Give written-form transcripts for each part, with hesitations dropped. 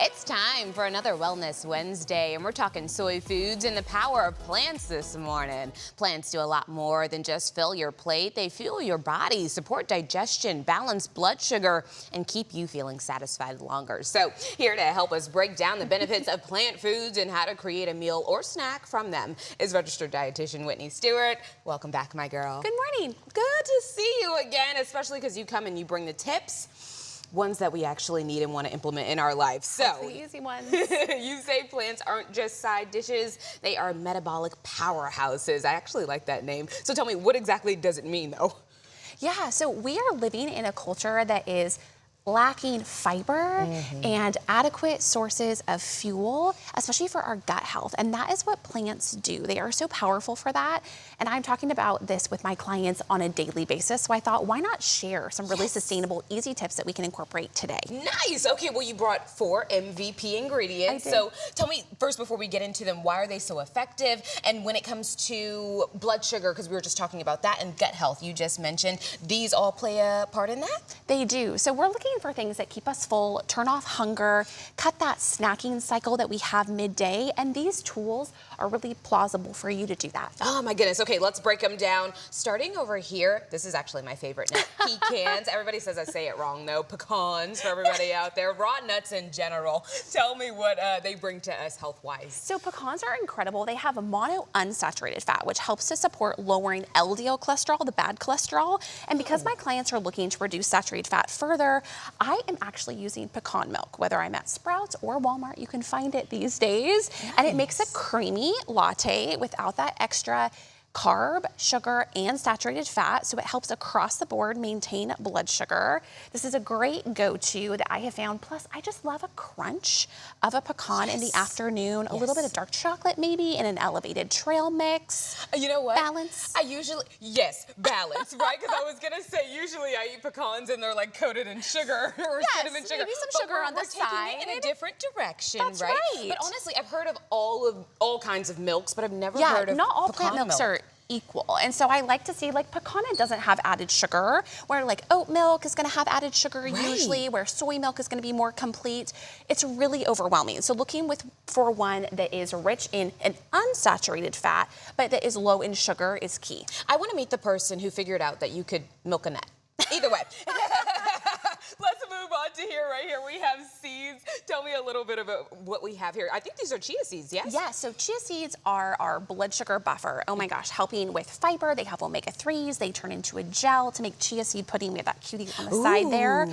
It's time for another Wellness Wednesday, and we're talking soy foods and the power of plants this morning. Plants do a lot more than just fill your plate. They fuel your body, support digestion, balance blood sugar, and keep you feeling satisfied longer. So here to help us break down the benefits of plant foods and how to create a meal or snack from them is registered dietitian Whitney Stuart. Welcome back, my girl. Good morning. Good to see you again, especially because you come and you bring the tips. Ones that we actually need and want to implement in our lives. So, the easy ones. You say plants aren't just side dishes, they are metabolic powerhouses. I actually like that name. So tell me, what exactly does it mean though? Yeah, so we are living in a culture that is lacking fiber and adequate sources of fuel, especially for our gut health. And that is what plants do. They are so powerful for that. And I'm talking about this with my clients on a daily basis. So I thought, why not share some really sustainable, easy tips that we can incorporate today? Nice. Okay, well, you brought 4 MVP ingredients. So tell me first, before we get into them, why are they so effective? And when it comes to blood sugar, because we were just talking about that, and gut health, you just mentioned, these all play a part in that? They do. So we're looking for things that keep us full, turn off hunger, cut that snacking cycle that we have midday, and these tools are really plausible for you to do that. Oh my goodness. Okay, let's break them down. Starting over here, this is actually my favorite nut. Pecans. Everybody says I say it wrong though. Pecans for everybody out there. Raw nuts in general. Tell me what they bring to us health-wise. So pecans are incredible. They have a monounsaturated fat, which helps to support lowering LDL cholesterol, the bad cholesterol. And because my clients are looking to reduce saturated fat further, I am actually using pecan milk, whether I'm at Sprouts or Walmart. You can find it these days. Nice. And it makes a creamy latte without that extra carb, sugar, and saturated fat, so it helps across the board maintain blood sugar. This is a great go-to that I have found. Plus, I just love a crunch of a pecan in the afternoon, a little bit of dark chocolate maybe, in an elevated trail mix. You know what? Balance. I usually, balance, right? Because I was gonna say, usually I eat pecans and they're like coated in sugar or cinnamon sugar. Maybe some sugar on the side. We're taking it in a different direction, That's right? right. But honestly, I've heard of all kinds of milks, but I've never heard of not all pecan plant milks milk. are equal. And so I like to see, like, pecan doesn't have added sugar, where like oat milk is going to have added sugar usually, where soy milk is going to be more complete. It's really overwhelming. So looking for one that is rich in an unsaturated fat, but that is low in sugar is key. I want to meet the person who figured out that you could milk a nut. Either way. Let's move on to here. Right here we have seeds. Tell me a little bit about what we have here. I think these are chia seeds, yes? Yeah, so chia seeds are our blood sugar buffer. Oh my gosh, helping with fiber. They have omega-3s. They turn into a gel to make chia seed pudding. We have that cutie on the side there.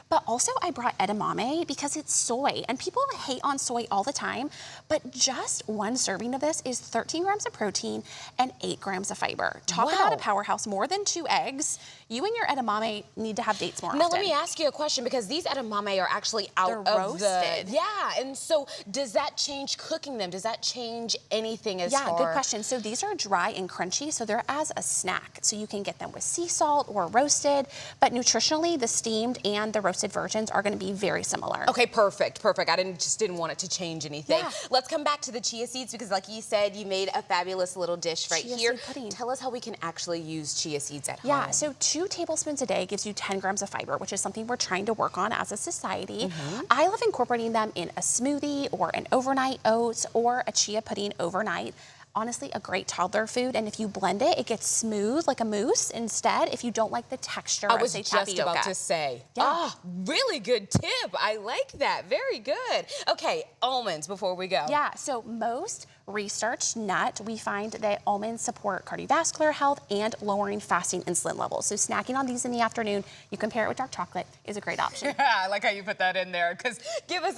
But also I brought edamame because it's soy. And people hate on soy all the time. But just one serving of this is 13 grams of protein and 8 grams of fiber. Talk about a powerhouse, more than 2 eggs. You and your edamame need to have dates more often. Now let me ask you a question, because these edamame are actually out They're of roasted. and so does that change cooking them? Does that change anything as far? Yeah, good question. So these are dry and crunchy, so they're as a snack. So you can get them with sea salt or roasted, but nutritionally, the steamed and the roasted versions are going to be very similar. Okay, perfect. I just didn't want it to change anything. Yeah. Let's come back to the chia seeds, because like you said, you made a fabulous little dish right Chia here. seed pudding. Tell us how we can actually use chia seeds at home. Yeah, so 2 tablespoons a day gives you 10 grams of fiber, which is something we're trying to work on as a society. I love incorporating them in a smoothie or an overnight oats or a chia pudding overnight. Honestly, a great toddler food, and if you blend it, it gets smooth like a mousse instead if you don't like the texture of, say, tapioca. I was just about to say. Oh, really good tip. I like that. Very good. Okay, almonds before we go. Yeah, so most research nut, we find that almonds support cardiovascular health and lowering fasting insulin levels. So snacking on these in the afternoon, you compare it with dark chocolate, is a great option. Yeah, I like how you put that in there, because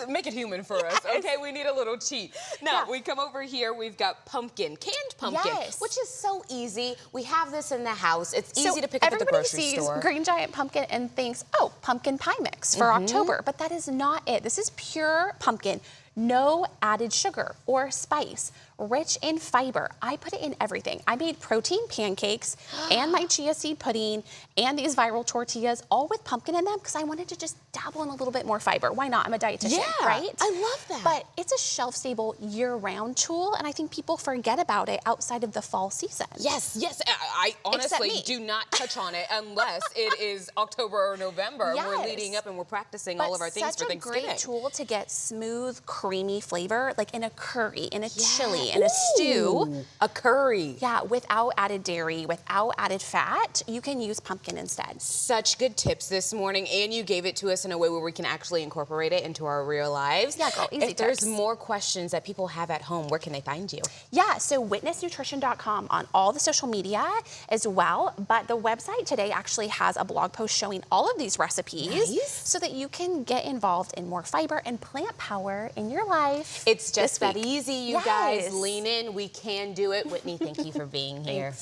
make it human for us. Okay, we need a little cheat. Now, we come over here, we've got pumpkin, canned pumpkin, which is so easy. We have this in the house. It's easy to pick up at the grocery store. Everybody sees green giant pumpkin and thinks, oh, pumpkin pie mix for October, but that is not it. This is pure pumpkin. No added sugar or spice, rich in fiber. I put it in everything. I made protein pancakes and my chia seed pudding and these viral tortillas, all with pumpkin in them, because I wanted to just dabble in a little bit more fiber. Why not? I'm a dietitian, right? I love that. But it's a shelf-stable year-round tool, and I think people forget about it outside of the fall season. Yes, yes. I honestly do not touch on it unless it is October or November and we're leading up and we're practicing all of our things for Thanksgiving. Such a great tool to get smooth, creamy flavor, like in a curry, in a chili, in a stew. A curry. Yeah, without added dairy, without added fat, you can use pumpkin instead. Such good tips this morning, and you gave it to us in a way where we can actually incorporate it into our real lives. Yeah, girl, easy If there's more questions that people have at home, where can they find you? Yeah, so witnessnutrition.com on all the social media as well, but the website today actually has a blog post showing all of these recipes so that you can get involved in more fiber and plant power in your life. It's just that easy, you guys. Lean in. We can do it. Whitney, thank you for being here.